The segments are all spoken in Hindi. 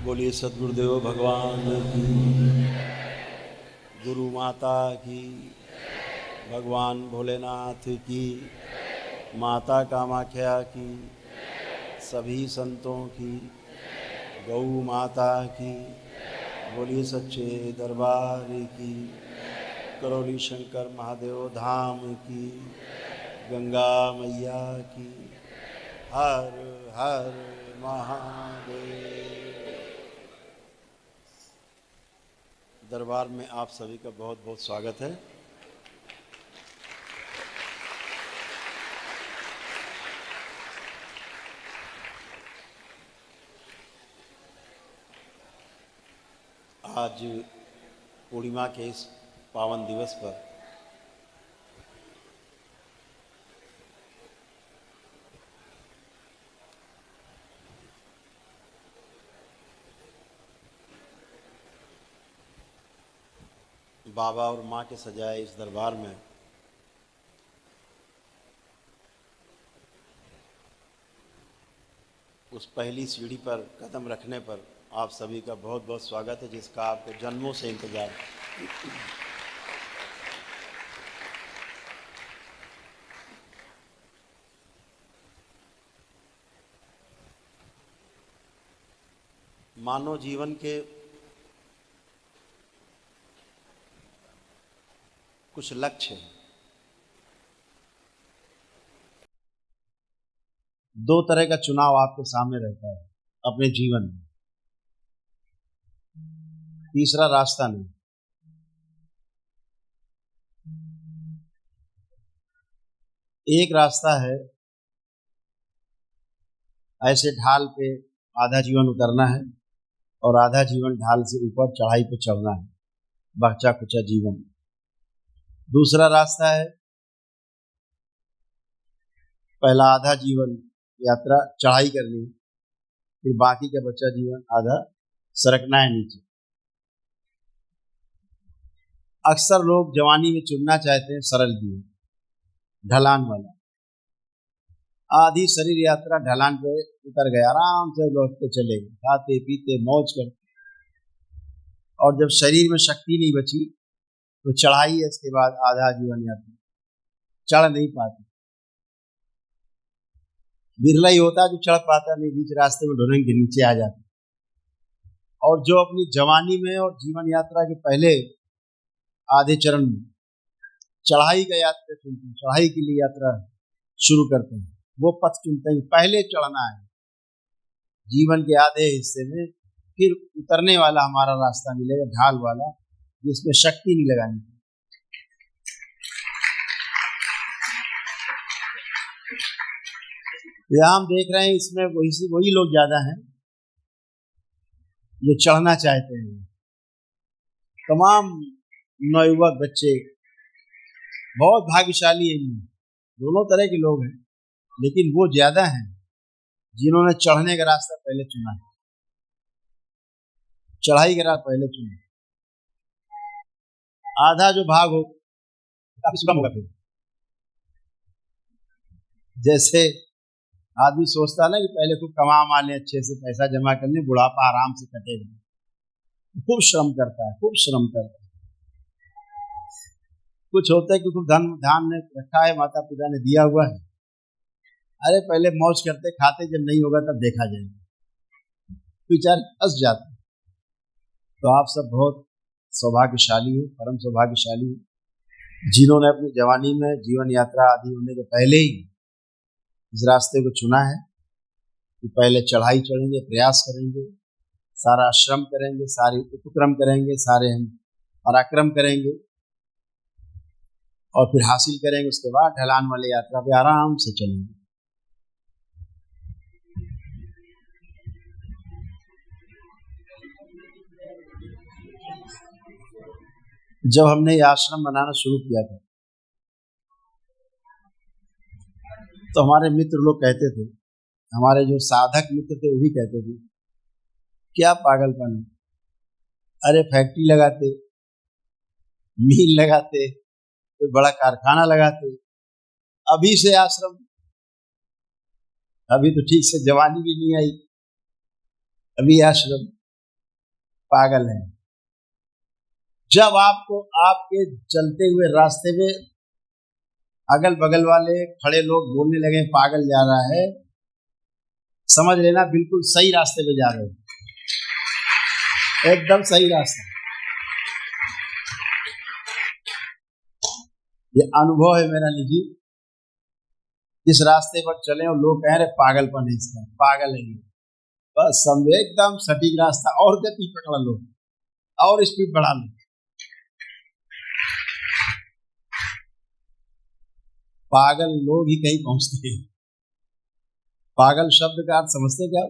बोलिए सद्गुरुदेव भगवान की, गुरु माता की, भगवान भोलेनाथ की, माता कामाख्या की, सभी संतों की, गौ माता की, बोलिए सच्चे दरबार की, करौली शंकर महादेव धाम की, गंगा मैया की, हर हर महादेव। दरबार में आप सभी का बहुत बहुत स्वागत है। आज पूर्णिमा के इस पावन दिवस पर बाबा और माँ के सजाए इस दरबार में उस पहली सीढ़ी पर कदम रखने पर आप सभी का बहुत बहुत स्वागत है, जिसका आपको जन्मों से इंतजार है। मानव जीवन के कुछ लक्ष्य हैं। दो तरह का चुनाव आपके सामने रहता है अपने जीवन में, तीसरा रास्ता नहीं। एक रास्ता है ऐसे ढाल पे आधा जीवन उतरना है और आधा जीवन ढाल से ऊपर चढ़ाई पे चढ़ना है, बच्चा कुचा जीवन। दूसरा रास्ता है पहला आधा जीवन यात्रा चढ़ाई करनी, फिर बाकी का बच्चा जीवन आधा सरकना है नीचे। अक्सर लोग जवानी में चुनना चाहते हैं सरल जीवन, ढलान वाला। आधी शरीर यात्रा ढलान पे उतर गए, आराम से लौटते चले गए, खाते पीते मौज करते। और जब शरीर में शक्ति नहीं बची तो चढ़ाई है, इसके बाद आधा जीवन यात्रा चढ़ नहीं पाते। बिरला ही होता है जो चढ़ पाता नहीं, बीच रास्ते में ढोलने के नीचे आ जाता। और जो अपनी जवानी में और जीवन यात्रा के पहले आधे चरण में चढ़ाई का यात्रा चुनते हैं, चढ़ाई के लिए यात्रा शुरू करते हैं, वो पथ चुनते हैं। पहले चढ़ना है जीवन के आधे हिस्से में, फिर उतरने वाला हमारा रास्ता मिलेगा ढाल वाला, जिसमें शक्ति नहीं लगानी। यहाँ हम देख रहे हैं इसमें वही लोग ज्यादा हैं जो चढ़ना चाहते हैं। तमाम नवयुवक बच्चे बहुत भाग्यशाली हैं, दोनों तरह के लोग हैं, लेकिन वो ज्यादा हैं जिन्होंने चढ़ने का रास्ता पहले चुना है, चढ़ाई का रास्ता पहले चुना। आधा जो भाग हो कम होगा। फिर जैसे आदमी सोचता है ना कि पहले खूब कमा ले, अच्छे से पैसा जमा कर ले, बुढ़ापा आराम से कटेगा, खूब श्रम करता है, खूब श्रम करता है। कुछ होता है कि खूब धान ने रखा है, माता पिता ने दिया हुआ है, अरे पहले मौज करते खाते, जब नहीं होगा तब देखा जाएगा, बेचारे फंस जाते। तो आप सब बहुत सौभाग्यशाली है, परम सौभाग्यशाली है, जिन्होंने अपनी जवानी में जीवन यात्रा आदि होने के पहले ही इस रास्ते को चुना है कि पहले चढ़ाई चढ़ेंगे, प्रयास करेंगे, सारा श्रम करेंगे, सारे उपक्रम करेंगे, सारे हम पराक्रम करेंगे और फिर हासिल करेंगे। उसके बाद ढलान वाले यात्रा पे आराम से चलेंगे। जब हमने ये आश्रम बनाना शुरू किया था तो हमारे मित्र लोग कहते थे, हमारे जो साधक मित्र थे वो भी कहते थे, क्या पागलपन है, अरे फैक्ट्री लगाते, मिल लगाते, कोई बड़ा कारखाना लगाते, अभी से आश्रम, अभी तो ठीक से जवानी भी नहीं आई, अभी आश्रम। पागल है। जब आपको आपके चलते हुए रास्ते में अगल बगल वाले खड़े लोग बोलने लगे पागल जा रहा है, समझ लेना बिल्कुल सही रास्ते पे जा रहे हो, एकदम सही रास्ता। ये अनुभव है मेरा निजी। इस रास्ते पर चले और लोग कह रहे पागलपन है इसका, पागल है ये, बस समझो एकदम सटीक रास्ता, और गति पकड़ लो और स्पीड बढ़ा लो। पागल लोग ही कहीं पहुंचते हैं। पागल शब्द का अर्थ समझते क्या?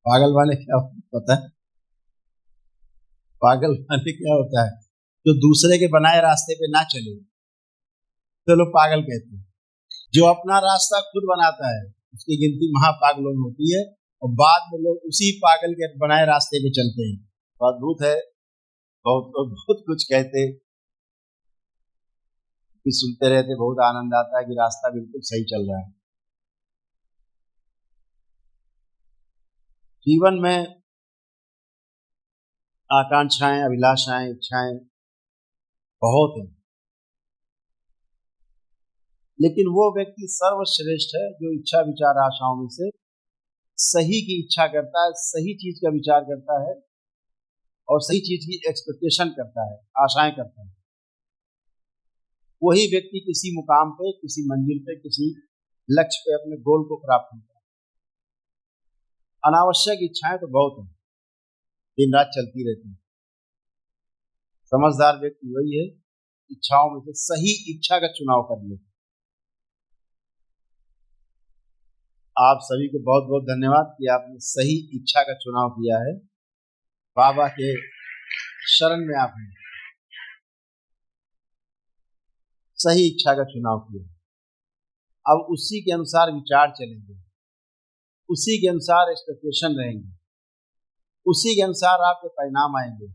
पागल वाले क्या पता है? पागल वाले क्या होता है? जो दूसरे के बनाए रास्ते पे ना चले तो लोग पागल कहते हैं। जो अपना रास्ता खुद बनाता है उसकी गिनती महापागलों में होती है, और बाद में लोग उसी पागल के बनाए रास्ते पे चलते हैं। तो अद्भुत है, बहुत बहुत कुछ कहते, सुनते रहते, बहुत आनंद आता है कि रास्ता बिल्कुल सही चल रहा है। जीवन में आकांक्षाएं, अभिलाषाएं, इच्छाएं बहुत हैं, लेकिन वो व्यक्ति सर्वश्रेष्ठ है जो इच्छा विचार आशाओं में से सही की इच्छा करता है, सही चीज का विचार करता है और सही चीज की एक्सपेक्टेशन करता है, आशाएं करता है। वही व्यक्ति किसी मुकाम पे, किसी मंजिल पे, किसी लक्ष्य पे अपने गोल को प्राप्त करता है। अनावश्यक इच्छाएं तो बहुत हैं, दिन रात चलती रहती हैं। समझदार व्यक्ति वही है इच्छाओं में से सही इच्छा का चुनाव कर ले। आप सभी को बहुत बहुत धन्यवाद कि आपने सही इच्छा का चुनाव किया है। बाबा के शरण में आपने सही इच्छा का चुनाव किया। अब उसी के अनुसार विचार चलेंगे, उसी के अनुसार एक्सपेक्टेशन रहेंगे, उसी के अनुसार आपके परिणाम आएंगे,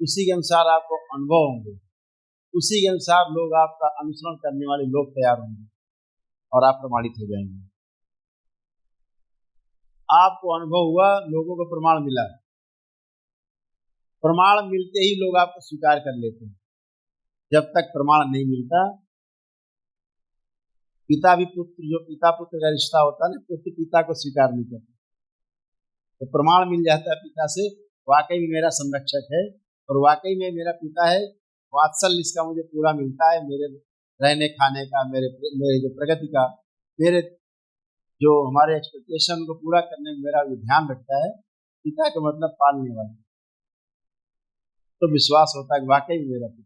उसी के अनुसार आपको अनुभव होंगे, उसी के अनुसार लोग आपका अनुसरण करने वाले लोग तैयार होंगे और आप प्रमाणित हो जाएंगे। आपको अनुभव हुआ, लोगों को प्रमाण मिला, प्रमाण मिलते ही लोग आपको स्वीकार कर लेते हैं। जब तक प्रमाण नहीं मिलता, पिता भी पुत्र, जो पिता पुत्र का रिश्ता होता है ना, पुत्र पिता को स्वीकार नहीं करता। तो प्रमाण मिल जाता है पिता से, वाकई में मेरा संरक्षक है और वाकई में मेरा पिता है, वात्सल्य इसका मुझे पूरा मिलता है, मेरे रहने खाने का, मेरे मेरे जो प्रगति का, मेरे जो हमारे एक्सपेक्टेशन को पूरा करने में मेरा जो ध्यान रखता है, पिता का मतलब पालने वाला। तो विश्वास होता है कि वाकई में मेरा पिता।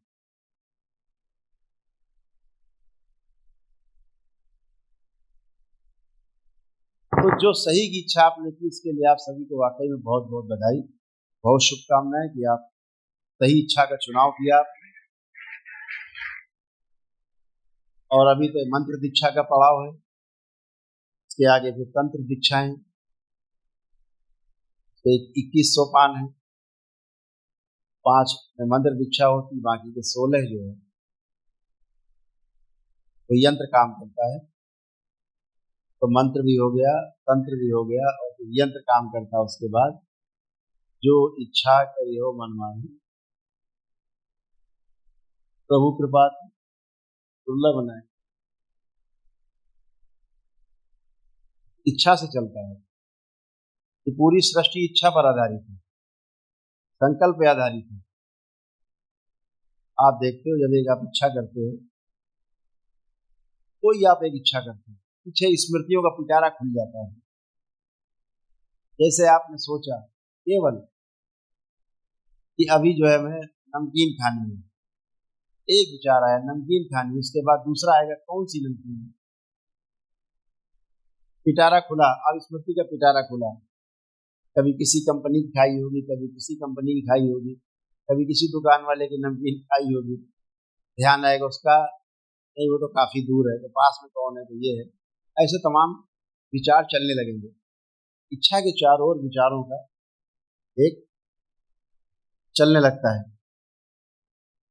तो जो सही की इच्छा आपने की, इसके लिए आप सभी को वाकई में बहुत बहुत बधाई, बहुत शुभकामनाएं कि आप सही इच्छा का चुनाव किया। और अभी तो मंत्र दीक्षा का पड़ाव है, इसके आगे फिर तंत्र दीक्षाएं, 21 सोपान है, 5 में मंत्र दीक्षा होती, बाकी के 16 जो है तो यंत्र काम करता है। तो मंत्र भी हो गया, तंत्र भी हो गया और फिर यंत्र काम करता है। उसके बाद जो इच्छा करी हो मनमानी, प्रभु कृपा दुर्लभ बनाए, इच्छा से चलता है। कि पूरी सृष्टि इच्छा पर आधारित है, संकल्प पे आधारित है। आप देखते हो जब एक आप इच्छा करते हो, कोई आप एक इच्छा करते हो, पीछे स्मृतियों का पिटारा खुल जाता है। जैसे आपने सोचा केवल कि अभी जो है मैं नमकीन खानी है, एक विचार आया नमकीन खानी, उसके बाद दूसरा आएगा कौन सी नमकीन है, पिटारा खुला, अब स्मृति का पिटारा खुला। कभी किसी कंपनी की खाई होगी, कभी किसी कंपनी की खाई होगी, कभी किसी दुकान वाले की नमकीन खाई होगी, ध्यान आएगा उसका, नहीं वो तो काफी दूर है, तो पास में कौन है, तो ये है। ऐसे तमाम विचार चलने लगेंगे। इच्छा के चारों ओर विचारों का एक चलने लगता है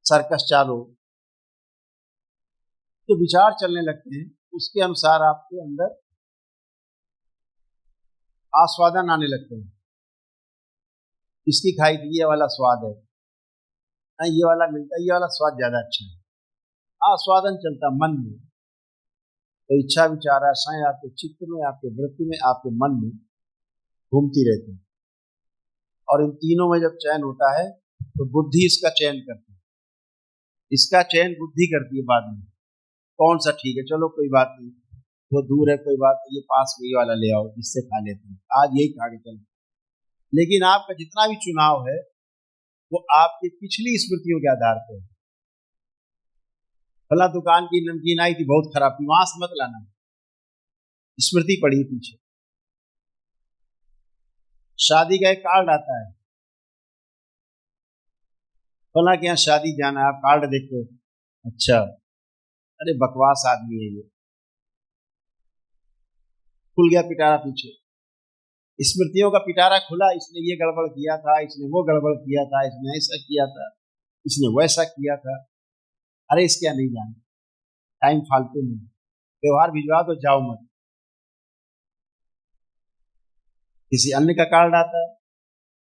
सर्कस चारों। जो विचार चलने लगते हैं उसके अनुसार आपके अंदर आस्वादन आने लगते हैं इसकी खाई थी, ये वाला स्वाद है, नहीं ये वाला मिलता है, ये वाला स्वाद ज्यादा अच्छा है। आस्वादन चलता मन में, तो इच्छा विचार आशाएं आपके चित्त में, आपके वृत्ति में, आपके मन में घूमती रहती है। और इन तीनों में जब चयन होता है तो बुद्धि इसका चयन करती है। इसका चयन बुद्धि करती है बाद में, कौन सा ठीक है, चलो कोई बात नहीं, वो दूर है कोई बात नहीं, ये पास में ये वाला ले आओ, जिससे खा लेते हैं, आज यही खा के चलो। लेकिन आपका जितना भी चुनाव है वो आपकी पिछली स्मृतियों के आधार पर है। फला दुकान की नमकीन आई थी बहुत खराब थी, वहां से मत लाना, स्मृति पड़ी पीछे। शादी का एक कार्ड आता है, फला के यहाँ शादी जाना है, आप कार्ड देखते हो, अच्छा अरे बकवास आदमी है ये, खुल गया पिटारा पीछे। स्मृतियों का पिटारा खुला, इसने ये गड़बड़ किया था, इसने वो गड़बड़ किया था, इसने ऐसा किया था, इसने वैसा किया था। अरे इसके यहाँ नहीं जाना, टाइम फालतू नहीं, व्यवहार भिजवा दो, जाओ मत। किसी अन्य का कार्ड आता है,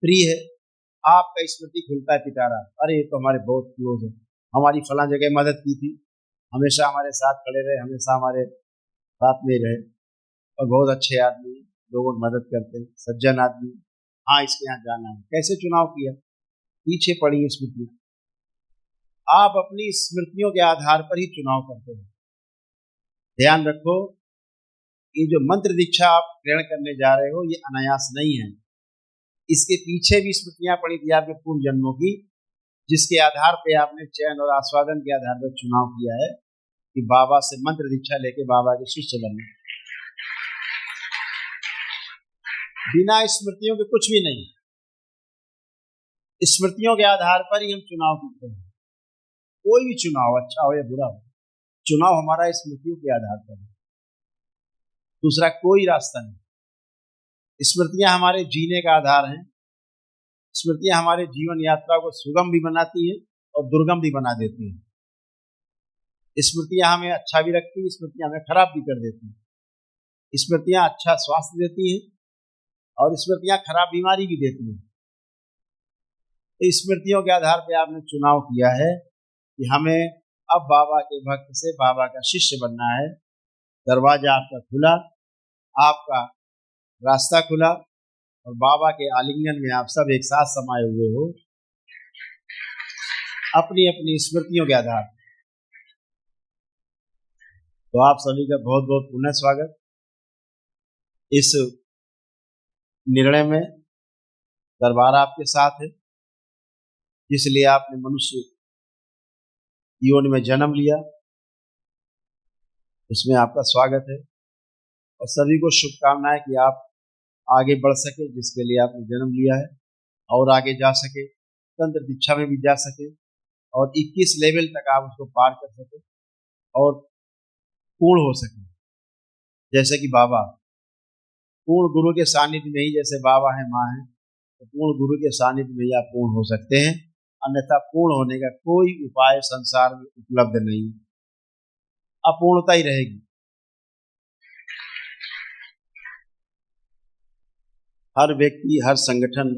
फ्री है, आपका स्मृति खुलता है पिटारा, अरे ये तो हमारे बहुत क्लोज है, हमारी फला जगह मदद की थी, हमेशा हमारे साथ खड़े रहे, हमेशा हमारे साथ में रहे, और बहुत अच्छे आदमी, लोगों की मदद करते, सज्जन आदमी, हाँ इसके यहाँ जाना है। कैसे चुनाव किया, पीछे पड़ी स्मृति। आप अपनी स्मृतियों के आधार पर ही चुनाव करते हैं। ध्यान रखो, ये जो मंत्र दीक्षा आप ग्रहण करने जा रहे हो ये अनायास नहीं है, इसके पीछे भी स्मृतियां पड़ी थी आपके पूर्व जन्मों की, जिसके आधार पे आपने चयन और आस्वादन के आधार पर चुनाव किया है कि बाबा से मंत्र दीक्षा लेके बाबा के शिष्य बनना। बिना स्मृतियों के कुछ भी नहीं, स्मृतियों के आधार पर ही हम चुनाव करते हैं। कोई भी चुनाव, अच्छा हो या बुरा हो, चुनाव हमारा स्मृतियों के आधार पर है, दूसरा कोई रास्ता नहीं। स्मृतियां हमारे जीने का आधार हैं। स्मृतियां हमारे जीवन यात्रा को सुगम भी बनाती है और दुर्गम भी बना देती है। स्मृतियां हमें अच्छा भी रखती है, स्मृतियां हमें खराब भी कर देती है। स्मृतियां अच्छा स्वास्थ्य देती है और स्मृतियां खराब बीमारी भी देती है। तो स्मृतियों के आधार पर आपने चुनाव किया है कि हमें अब बाबा के भक्त से बाबा का शिष्य बनना है। दरवाजा आपका खुला, आपका रास्ता खुला, और बाबा के आलिंगन में आप सब एक साथ समाये हुए हो अपनी अपनी स्मृतियों के आधार। तो आप सभी का बहुत बहुत पुनः स्वागत। इस निर्णय में दरबार आपके साथ है, जिसलिए आपने मनुष्य योनि में जन्म लिया, उसमें आपका स्वागत है। और सभी को शुभकामनाएं कि आप आगे बढ़ सके, जिसके लिए आपने जन्म लिया है, और आगे जा सके, तंत्र दीक्षा में भी जा सके, और 21 लेवल तक आप उसको पार कर सके और पूर्ण हो सके। जैसे कि बाबा पूर्ण गुरु के सानिध्य में ही, जैसे बाबा है माँ है, तो पूर्ण गुरु के सानिध्य में ही आप पूर्ण हो सकते हैं, अन्यथा पूर्ण होने का कोई उपाय संसार में उपलब्ध नहीं, अपूर्णता ही रहेगी। हर व्यक्ति, हर संगठन,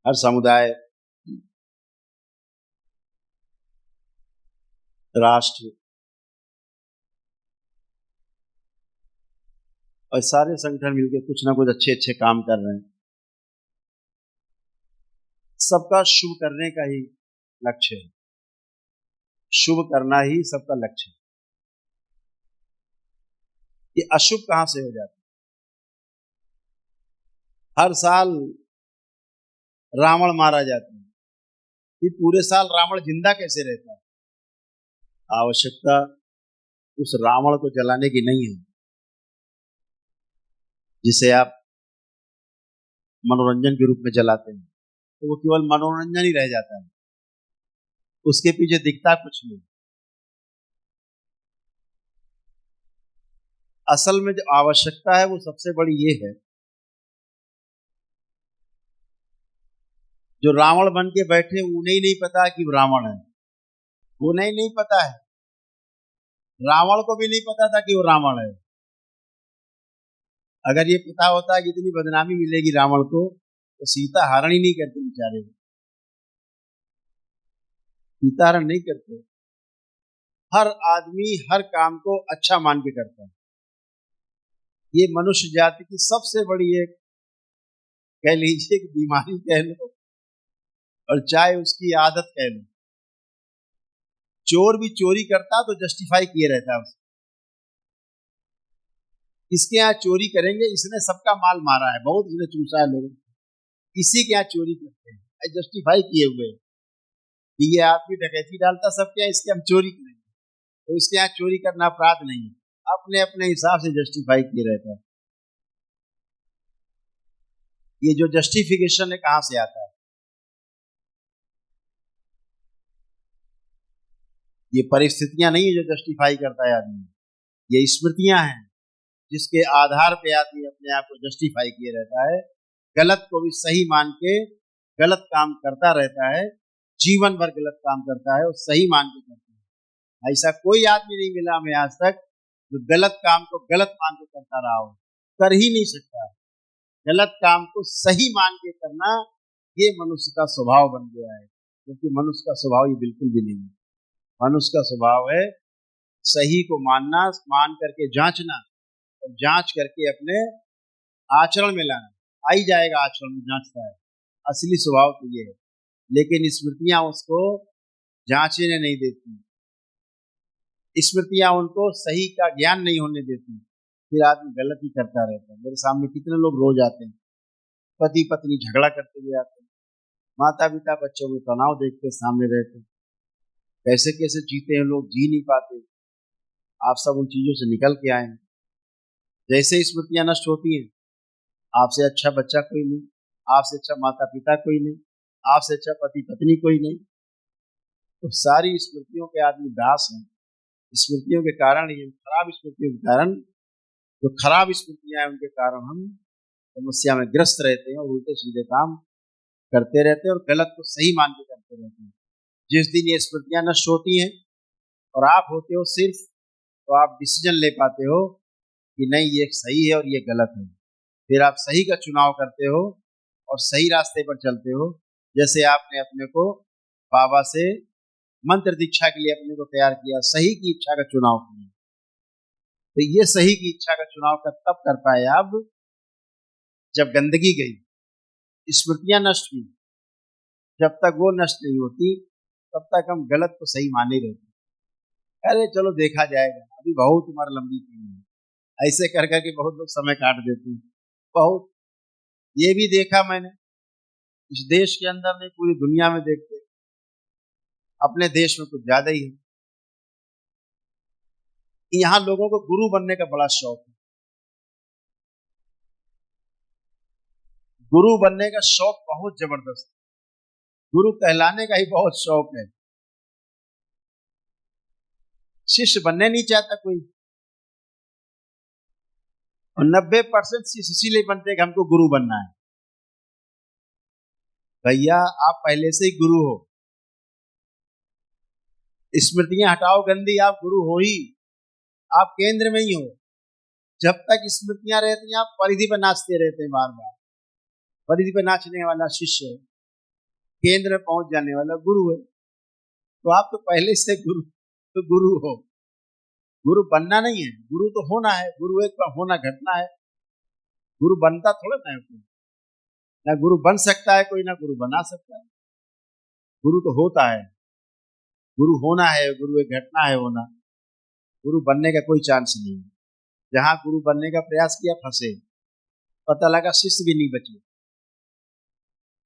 हर समुदाय, राष्ट्र और सारे संगठन मिलकर कुछ ना कुछ अच्छे अच्छे काम कर रहे हैं। सबका शुभ करने का ही लक्ष्य है, शुभ करना ही सबका लक्ष्य है। ये अशुभ कहां से हो जाता है? हर साल रावण मारा जाता है, ये पूरे साल रावण जिंदा कैसे रहता है? आवश्यकता उस रावण को जलाने की नहीं है जिसे आप मनोरंजन के रूप में जलाते हैं, तो वो केवल मनोरंजन ही रह जाता है, उसके पीछे दिखता कुछ नहीं। असल में जो आवश्यकता है वो सबसे बड़ी ये है, जो रावण बन के बैठे उन्हें ही नहीं पता कि वो रावण है, उन्हें नहीं पता है, रावण को भी नहीं पता था कि वो रावण है। अगर ये पता होता कि इतनी बदनामी मिलेगी रावण को, तो सीता हरण ही नहीं करते बेचारे, सीता हरण नहीं करते। हर आदमी हर काम को अच्छा मान के करता है। ये मनुष्य जाति की सबसे बड़ी एक, कह लीजिए कि बीमारी कह लो, और चाहे उसकी आदत कह लो। चोर भी चोरी करता तो जस्टिफाई किए रहता है उसको, इसके यहाँ चोरी करेंगे, इसने सबका माल मारा है, बहुत इसने चूसा है लोगों, इसी के यहाँ चोरी करते हैं, जस्टिफाई किए हुए कि ये आदमी डकैती डालता सबके यहाँ, इसके हम चोरी करेंगे, तो इसके यहाँ चोरी करना अपराध नहीं है, अपने अपने हिसाब से जस्टिफाई किए रहता है। ये जो जस्टिफिकेशन है कहां से आता है? ये परिस्थितियां नहीं है जो जस्टिफाई करता है आदमी, ये स्मृतियां हैं जिसके आधार पे आदमी अपने आप को जस्टिफाई किए रहता है, गलत को भी सही मान के गलत काम करता रहता है, जीवन भर गलत काम करता है और सही मान के करता है। ऐसा कोई आदमी नहीं मिला हमें आज तक जो गलत काम को गलत मान के करता रहा हो, कर ही नहीं सकता। गलत काम को सही मान के करना ये मनुष्य का स्वभाव बन गया है, क्योंकि मनुष्य का स्वभाव ये बिल्कुल भी नहीं है। मनुष्य का स्वभाव है सही को मानना, मान करके जांचना और जांच करके अपने आचरण में लाना। आ ही जाएगा आचरण में, जांचता है, असली स्वभाव तो ये है। लेकिन स्मृतियां उसको जांचने नहीं देती, स्मृतियां उनको सही का ज्ञान नहीं होने देती, फिर आदमी गलत ही करता रहता है। मेरे सामने कितने लोग रोज आते हैं, पति पत्नी झगड़ा करते हुए आते हैं, माता पिता बच्चों में तनाव देखते सामने रहते हैं, कैसे कैसे जीते हैं लोग, जी नहीं पाते। आप सब उन चीजों से निकल के आए हैं। जैसे स्मृतियां नष्ट होती हैं, आपसे अच्छा बच्चा कोई नहीं, आपसे अच्छा माता पिता कोई नहीं, आपसे अच्छा पति पत्नी कोई नहीं, तो सारी स्मृतियों के आदमी दास हैं। स्मृतियों के कारण, ये खराब स्मृतियों के कारण, जो खराब स्मृतियां हैं उनके कारण हम समस्या में ग्रस्त रहते हैं और उल्टे सीधे काम करते रहते हैं और गलत को सही मान के करते रहते हैं। जिस दिन ये स्मृतियां नष्ट होती हैं और आप होते हो सिर्फ, तो आप डिसीजन ले पाते हो कि नहीं ये सही है और ये गलत है, फिर आप सही का चुनाव करते हो और सही रास्ते पर चलते हो। जैसे आपने अपने को बाबा से मंत्र दीक्षा के लिए अपने को तैयार किया, सही की इच्छा का चुनाव किया, तो ये सही की इच्छा का चुनाव तब कर पाए आप जब गंदगी गई, स्मृतियां नष्ट हुई। जब तक वो नष्ट नहीं होती तब तक हम गलत को सही माने रहते, अरे चलो देखा जाएगा, अभी बहुत उम्र लंबी की है, ऐसे कर करके बहुत लोग समय काट देते हैं। बहुत ये भी देखा मैंने, इस देश के अंदर नहीं पूरी दुनिया में देखते, अपने देश में कुछ ज्यादा ही है। यहाँ लोगों को गुरु बनने का बड़ा शौक है, गुरु बनने का शौक बहुत जबरदस्त, गुरु कहलाने का ही बहुत शौक है। शिष्य बनने नहीं चाहता कोई, और 90% शिष्य इसीलिए बनते हैं कि हमको गुरु बनना है। भैया आप पहले से ही गुरु हो, स्मृतियां हटाओ गंदी, आप गुरु हो ही, आप केंद्र में ही हो। जब तक स्मृतियां रहती हैं आप परिधि पर नाचते रहते हैं, बार बार परिधि पर नाचने वाला शिष्य है, केंद्र में पहुंच जाने वाला गुरु है। तो आप तो पहले से गुरु, तो गुरु हो। गुरु बनना नहीं है, गुरु तो होना है। गुरु एक बार होना घटना है, गुरु बनता थोड़ा ना है कोई, ना गुरु बन सकता है कोई, ना गुरु बना सकता है। गुरु तो होता है, गुरु होना है, गुरु एक घटना है होना, गुरु बनने का कोई चांस नहीं है। जहां गुरु बनने का प्रयास किया फंसे, पता लगा शिष्य भी नहीं बचे।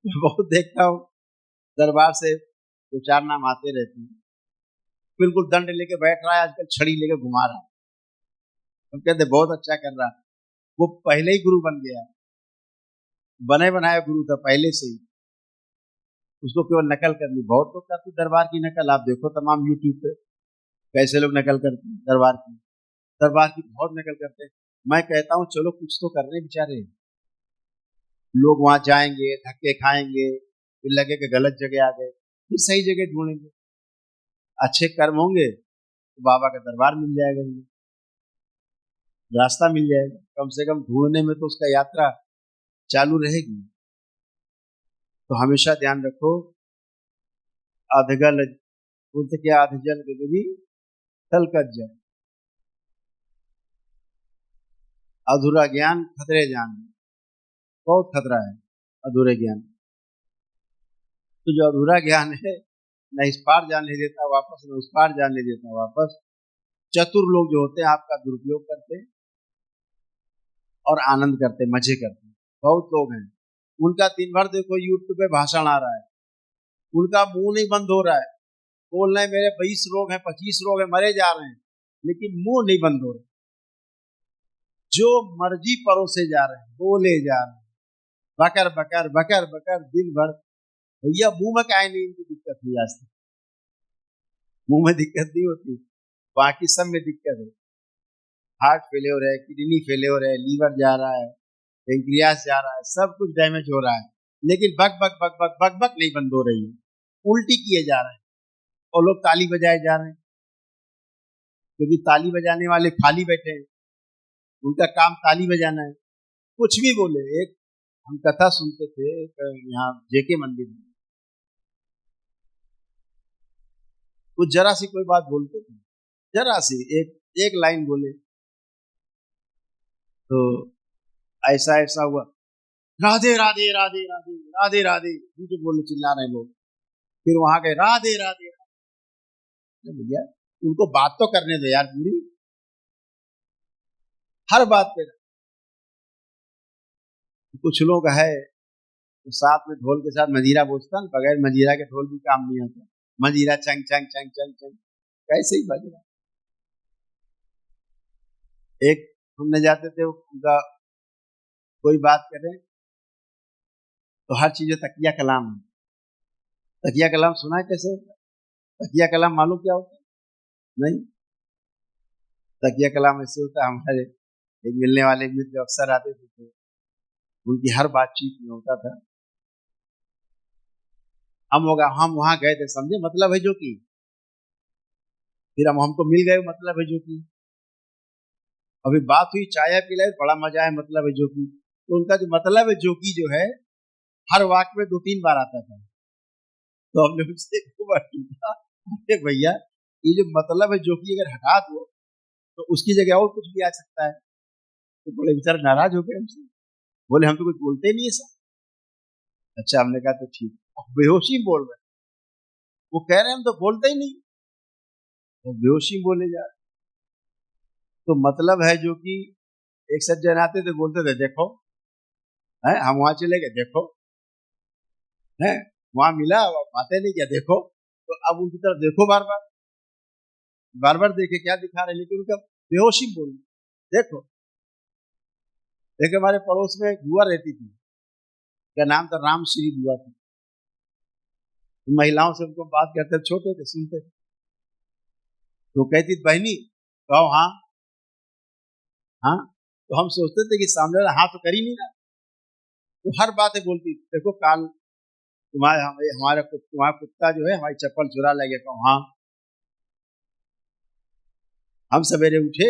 बहुत देखता हूँ दरबार से दो चार नाम आते रहते हैं, बिल्कुल दंड लेके बैठ रहा है, आजकल छड़ी लेके घुमा रहा है, हम कहते बहुत अच्छा कर रहा है, वो पहले ही गुरु बन गया, बने बनाया गुरु था पहले से ही, उसको केवल नकल करनी। बहुत लोग करते दरबार की नकल, आप देखो तमाम यूट्यूब पे कैसे लोग नकल करते हैं दरबार की, दरबार की बहुत नकल करते हैं। मैं कहता हूँ चलो कुछ तो करने बेचारे, लोग वहां जाएंगे, धक्के खाएंगे, फिर लगे कि गलत जगह आ गए, फिर सही जगह ढूंढेंगे, अच्छे कर्म होंगे तो बाबा का दरबार मिल जाएगा, रास्ता मिल जाएगा, कम से कम ढूंढने में तो उसका यात्रा चालू रहेगी। तो हमेशा ध्यान रखो, अधगल बोलते क्या, अधजल गगरी तलकत जल, अधूरा ज्ञान खतरे जान, बहुत खतरा है अधूरे ज्ञान। तो जो अधूरा ज्ञान है न इस पार जाने देता वापस, न उस पार जाने देता वापस। चतुर लोग जो होते हैं आपका दुरुपयोग करते हैं और आनंद करते, मजे करते। बहुत लोग हैं, उनका दिन भर देखो यूट्यूब पे भाषण आ रहा है, उनका मुंह नहीं बंद हो रहा है, बोल रहे हैं मेरे 20 रोग हैं, 25 रोग हैं, मरे जा रहे हैं, लेकिन मुंह नहीं बंद हो रहा। जो मर्जी परोसे जा रहे हैं, बोले जा रहे हैं, बकर बकर बकर बकर दिन भर। भैया मुंह में क्या नहीं इनको दिक्कत हुई आज तक, मुंह में दिक्कत नहीं होती, बाकी सब में दिक्कत है। हार्ट फेलियर है, किडनी फेलियर है, लीवर जा रहा है, पेंक्रियास जा रहा है, सब कुछ डैमेज हो रहा है, लेकिन बक बक बक बक बक बक नहीं बंद हो रही है, उल्टी किए जा रहे हैं और लोग ताली बजाए जा रहे हैं, क्योंकि ताली बजाने वाले खाली बैठे हैं, उनका काम ताली बजाना है। कुछ भी बोले। एक हम कथा सुनते थे यहाँ जेके मंदिर में, कुछ जरा सी कोई बात बोलते थे, जरा सी एक लाइन बोले तो ऐसा ऐसा हुआ, राधे राधे राधे राधे राधे राधे, मुझे बोले चिल्ला रहे लोग। फिर वहां गए, राधे राधे राधे। भैया उनको बात तो करने दो यार, पूरी हर बात पे। कुछ लोग है तो साथ में ढोल के साथ मजीरा बोझता ना, बगैर मजीरा के ढोल भी काम नहीं आता, मजीरा चंग चंग चंग चंग चंग कैसे ही बज रहा। एक सुनने जाते थे, उनका कोई बात करें तो हर चीज तकिया कलाम है। तकिया कलाम सुना है कैसे होता है? तकिया कलाम मालूम क्या होता है? नहीं। तकिया कलाम ऐसे होता है, हमारे एक मिलने वाले मित्र अक्सर आते थे तो उनकी हर बातचीत में होता था, हम वहां गए थे, समझे मतलब है जो की, फिर हम हमको मिल गए, मतलब है जो की, अभी बात हुई चाय पिलाए, बड़ा मजा है, मतलब है जो की। तो उनका जो मतलब है जो की जो है, हर वाक्य में 2-3 बार आता था। तो हमने उनसे एक बार पूछा, अरे भैया ये जो मतलब है जो की अगर हटा दो तो उसकी जगह और कुछ भी आ सकता है। तो बड़े बेचारे नाराज हो गए हमसे, बोले हम तो कुछ बोलते नहीं है सर। अच्छा, हमने कहा तो ठीक, बेहोशी बोल रहे, वो कह रहे हैं हम तो बोलते ही नहीं, वो बेहोशी बोले जा रहे। तो मतलब है जो कि एक सज्जन आते थे, बोलते थे देखो है, हम वहां चले गए, देखो है, वहां मिला, बातें नहीं किया, देखो। तो अब उनकी तरफ देखो, बार बार बार बार देखे क्या दिखा रहे, लेकिन उनका बेहोशी बोल, देखो। देखिए हमारे पड़ोस में एक बुआ रहती थी, क्या नाम था, राम श्री बुआ थी। महिलाओं से उनको बात करते, छोटे थे, सुनते थे, तो कहती बहनी कहो हाँ हाँ। तो हम सोचते थे कि सामने वाला हाँ तो कर ही नहीं रहा, तो हर बात बोलती, देखो काल तुम्हारा कुत्ता जो है हमारी चप्पल चुरा ले गया, कहो हाँ। हम सवेरे उठे,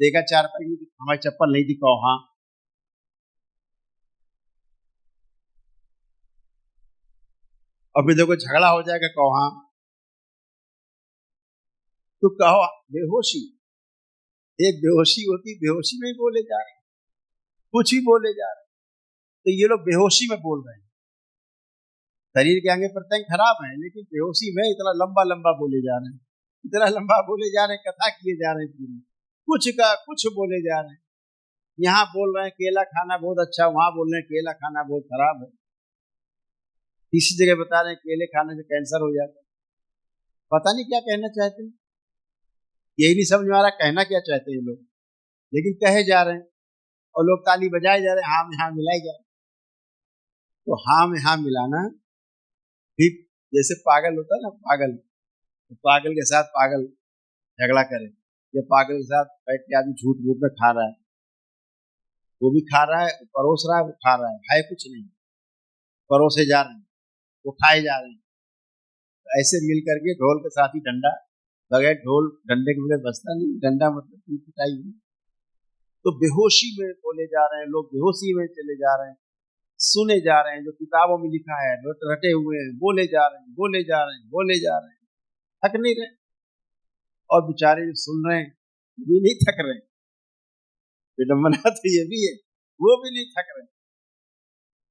देखा 4 पैर में हमारी चप्पल नहीं थी, कहो हाँ। और फिर देखो झगड़ा हो जाएगा, कहो हाँ। तो कहो बेहोशी, एक बेहोशी होती, बेहोशी में ही बोले जा रहे, कुछ ही बोले जा रहे। तो ये लोग बेहोशी में बोल रहे हैं, शरीर के अंग प्रत्यंग खराब है, लेकिन बेहोशी में इतना लंबा लंबा बोले जा रहे हैं, इतना लंबा बोले जा रहे हैं, कथा किए जा रहे हैं पूरी, कुछ का कुछ बोले जा रहे हैं। यहाँ बोल रहे हैं केला खाना बहुत अच्छा, वहां बोल रहे हैं केला खाना बहुत खराब है, तीसरी जगह बता रहे हैं केले खाने से कैंसर हो जाता है। पता नहीं क्या कहना चाहते हैं, यही नहीं समझ में आ रहा कहना क्या चाहते हैं लोग, लेकिन कहे जा रहे हैं और लोग ताली बजाए जा रहे हैं, हाँ में हाँ मिलाई जा रहे हैं। तो हाँ में हाँ मिलाना भी जैसे पागल होता है ना, पागल, तो पागल के साथ पागल झगड़ा करे, या पागल के साथ बैठ के आदमी झूठ मूठ में खा रहा है, वो भी खा रहा है, परोस रहा है, वो खा रहा है कुछ नहीं, परोसे जा रहे हैं, वो खाए जा रहे हैं। तो ऐसे मिल करके ढोल के साथ ही डंडा, बगैर ढोल डंडे के बगैर बजता नहीं, डंडा मतलब पिटाई। तो बेहोशी में बोले जा रहे हैं लोग, बेहोशी में चले जा रहे हैं। सुने जा रहे हैं, जो किताबों में लिखा है रटे हुए हैं, बोले जा रहे हैं, बोले जा रहे हैं, बोले जा रहे हैं, थक नहीं रहे। और बेचारे जो सुन रहे हैं भी नहीं थक रहे। विडम्बना तो ये भी है, वो भी नहीं थक रहे,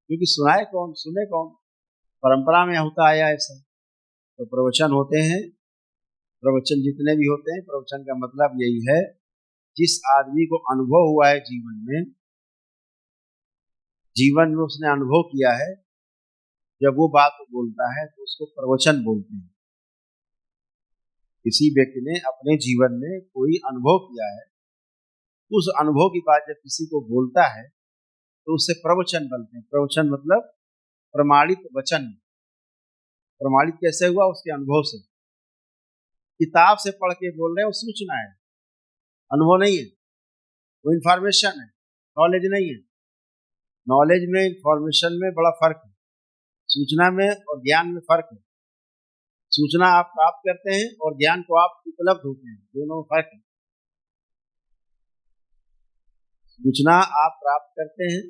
क्योंकि सुनाए कौन, सुने कौन। परंपरा में होता आया ऐसा। तो प्रवचन होते हैं, प्रवचन जितने भी होते हैं, प्रवचन का मतलब यही है, जिस आदमी को अनुभव हुआ है जीवन में उसने अनुभव किया है, जब वो बात बोलता है तो उसको प्रवचन बोलते हैं। किसी व्यक्ति ने अपने जीवन में कोई अनुभव किया है, उस अनुभव की बात जब किसी को बोलता है तो उससे प्रवचन बोलते हैं। प्रवचन मतलब प्रमाणित वचन। प्रमाणित कैसे हुआ? उसके अनुभव से। किताब से पढ़ के बोल रहे हैं, वो सूचना है, अनुभव नहीं है, वो इंफॉर्मेशन है, नॉलेज नहीं है। नॉलेज में, इंफॉर्मेशन में बड़ा फर्क है। सूचना में और ज्ञान में फर्क है। सूचना आप प्राप्त करते हैं और ज्ञान को आप उपलब्ध होते हैं, दोनों में फर्क है। सूचना आप प्राप्त करते हैं,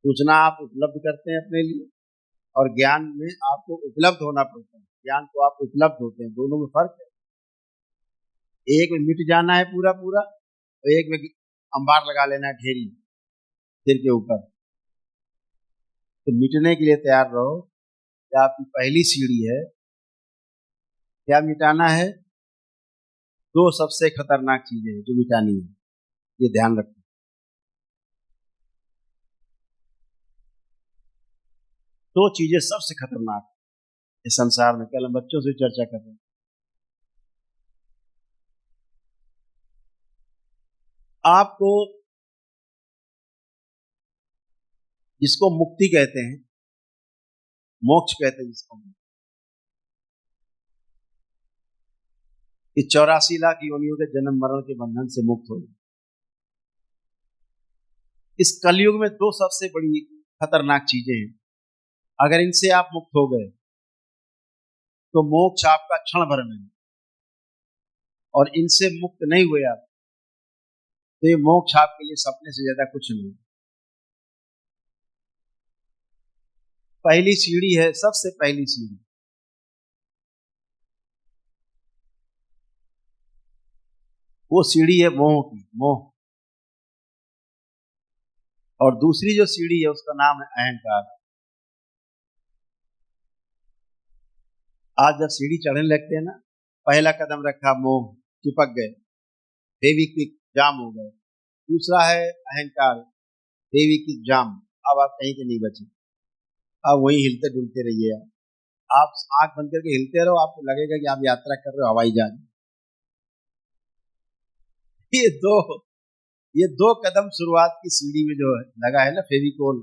सूचना आप उपलब्ध करते हैं अपने लिए, और ज्ञान में आपको उपलब्ध होना पड़ता है, ज्ञान को आप उपलब्ध होते हैं, दोनों में फर्क है। एक में मिट जाना है पूरा पूरा, और एक में अंबार लगा लेना है ढेरी सिर के ऊपर। तो मिटने के लिए तैयार रहो। क्या आपकी पहली सीढ़ी है, क्या मिटाना है? दो सबसे खतरनाक चीजें हैं जो मिटानी है, ये ध्यान रखो। दो चीजें सबसे खतरनाक इस संसार में, कल हम बच्चों से चर्चा कर रहे हैं। आपको, जिसको मुक्ति कहते हैं, मोक्ष कहते हैं जिसको, इस 84 लाख योनियों के जन्म मरण के बंधन से मुक्त हो। इस कलयुग में दो सबसे बड़ी खतरनाक चीजें हैं। अगर इनसे आप मुक्त हो गए तो मोक्ष आपका क्षण भर में, और इनसे मुक्त नहीं हुए आप तो ये मोक्ष आपके लिए सपने से ज्यादा कुछ नहीं। पहली सीढ़ी है, सबसे पहली सीढ़ी, वो सीढ़ी है मोह की, मोह। और दूसरी जो सीढ़ी है उसका नाम है अहंकार। आज जब सीढ़ी चढ़ने लगते हैं ना, पहला कदम रखा मोह, चिपक गए, फेविक्विक जाम हो गए। दूसरा है अहंकार, फेविक्विक जाम, अब आप कहीं के नहीं बचे, अब वहीं हिलते डुलते रहिए। आप आंख बंद करके हिलते रहो, आपको लगेगा कि आप यात्रा कर रहे हो हवाई जहाज। ये दो ये दो कदम शुरुआत की सीढ़ी में जो है लगा है ना फेविकोल,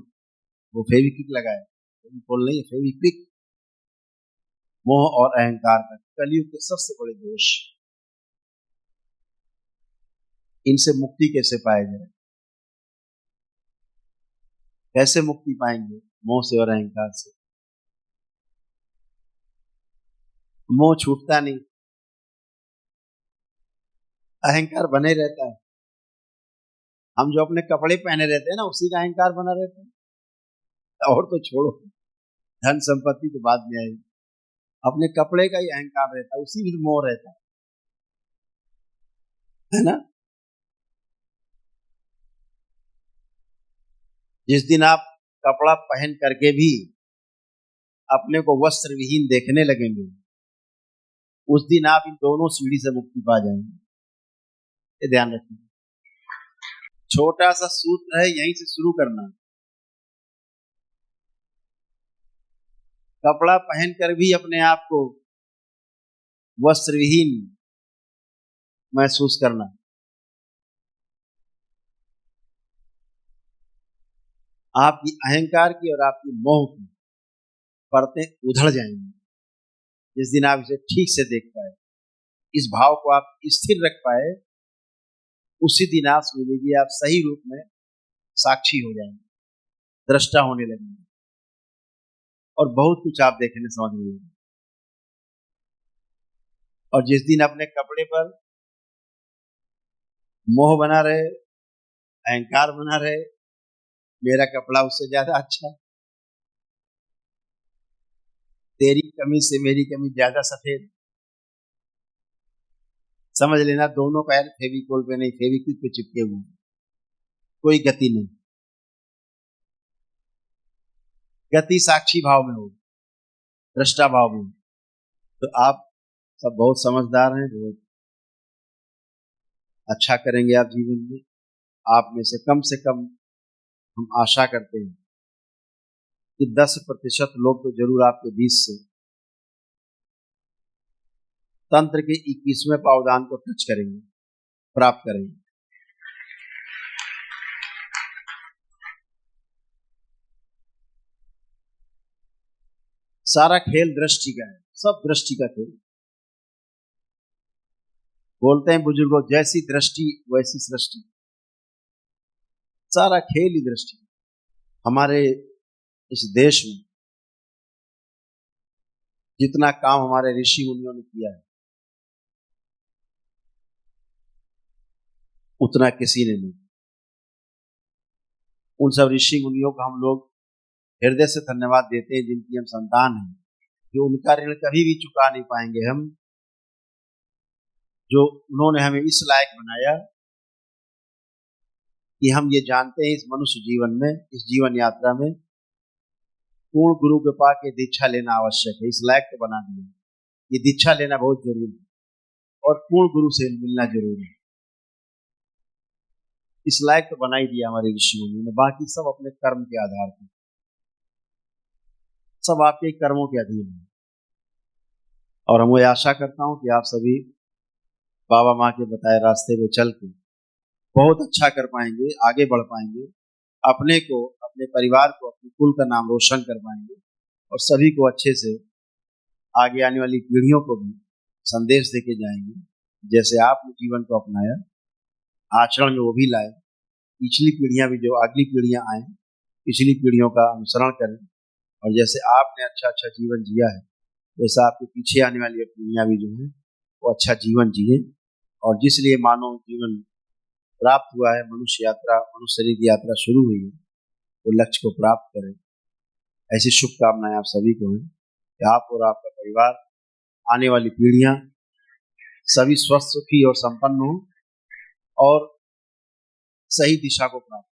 वो फेविक्विक लगा है, फेविकोल नहीं है, फेविक्विक। मोह और अहंकार का कलयुग के सबसे बड़े दोष। इनसे मुक्ति कैसे पाया जाए? कैसे मुक्ति पाएंगे मोह से और अहंकार से? मोह छूटता नहीं, अहंकार बने रहता है। हम जो अपने कपड़े पहने रहते हैं ना, उसी का अहंकार बना रहता है। और तो छोड़ो, धन संपत्ति तो बाद में आएगी, अपने कपड़े का ही अहंकार रहता है, उसी में मोह रहता है ना। जिस दिन आप कपड़ा पहन करके भी अपने को वस्त्र विहीन देखने लगेंगे, उस दिन आप इन दोनों सीढ़ी से मुक्ति पा जाएंगे। ये ध्यान रखिए। छोटा सा सूत्र है, यहीं से शुरू करना। कपड़ा पहनकर भी अपने आप को वस्त्र विहीन महसूस करना। आपकी अहंकार की और आपकी मोह की परतें उधड़ जाएंगी जिस दिन आप इसे ठीक से देख पाए, इस भाव को आप स्थिर रख पाए, उसी दिन आप समझिए आप सही रूप में साक्षी हो जाएंगे, दृष्टा होने लगेंगे, और बहुत कुछ आप देखने समझ लेंगे। और जिस दिन अपने कपड़े पर मोह बना रहे, अहंकार बना रहे, मेरा कपड़ा उससे ज्यादा अच्छा है, तेरी कमीज से मेरी कमीज ज्यादा सफेद। समझ लेना दोनों पैर फेविकोल पे नहीं, फेविक्विक पे चिपके हुए हैं, कोई गति नहीं। गति साक्षी भाव में होगी, दृष्टा भाव में। तो आप सब बहुत समझदार हैं, बहुत अच्छा करेंगे आप जीवन में। आप में से कम हम आशा करते हैं कि 10% लोग तो जरूर आपके बीच से तंत्र के 21वें पावदान को टच करेंगे, प्राप्त करेंगे। सारा खेल दृष्टि का है, सब दृष्टि का खेल। बोलते हैं बुजुर्गों, जैसी दृष्टि वैसी सृष्टि। सारा खेल ही दृष्टि। हमारे इस देश में जितना काम हमारे ऋषि मुनियों ने किया है उतना किसी ने नहीं। उन सब ऋषि मुनियों का हम लोग हृदय से धन्यवाद देते हैं, जिनकी हम संतान हैं, जो उनका ऋण कभी भी चुका नहीं पाएंगे हम, जो उन्होंने हमें इस लायक बनाया कि हम ये जानते हैं इस मनुष्य जीवन में, इस जीवन यात्रा में पूर्ण गुरु कृपा के दीक्षा लेना आवश्यक है। इस लायक तो बना दिया, ये दीक्षा लेना बहुत जरूरी है और पूर्ण गुरु से मिलना जरूरी है। इस लायक तो बना ही दिया हमारे ऋषि मुनियों ने। बाकी सब अपने कर्म के आधार पर, सब आपके कर्मों के अधीन है। और हम ये आशा करता हूं कि आप सभी बाबा माँ के बताए रास्ते पे चल के बहुत अच्छा कर पाएंगे, आगे बढ़ पाएंगे, अपने को, अपने परिवार को, अपने कुल का नाम रोशन कर पाएंगे और सभी को अच्छे से आगे आने वाली पीढ़ियों को भी संदेश देके जाएंगे। जैसे आपने जीवन को अपनाया, आचरण में वो भी लाए, पिछली पीढ़ियां भी, जो अगली पीढ़ियां आए, पिछली पीढ़ियों का अनुसरण करें। और जैसे आपने अच्छा अच्छा जीवन जिया है, वैसा आपके पीछे आने वाली पीढ़ियां भी जो है वो अच्छा जीवन जिए। और जिसलिए मानव जीवन प्राप्त हुआ है, मनुष्य यात्रा, मनुष्य शरीर की यात्रा शुरू हुई है, वो लक्ष्य को प्राप्त करें। ऐसी शुभकामनाएं आप सभी को हैं कि आप और आपका परिवार, आने वाली पीढ़ियां सभी स्वस्थ, सुखी और संपन्न हो और सही दिशा को प्राप्त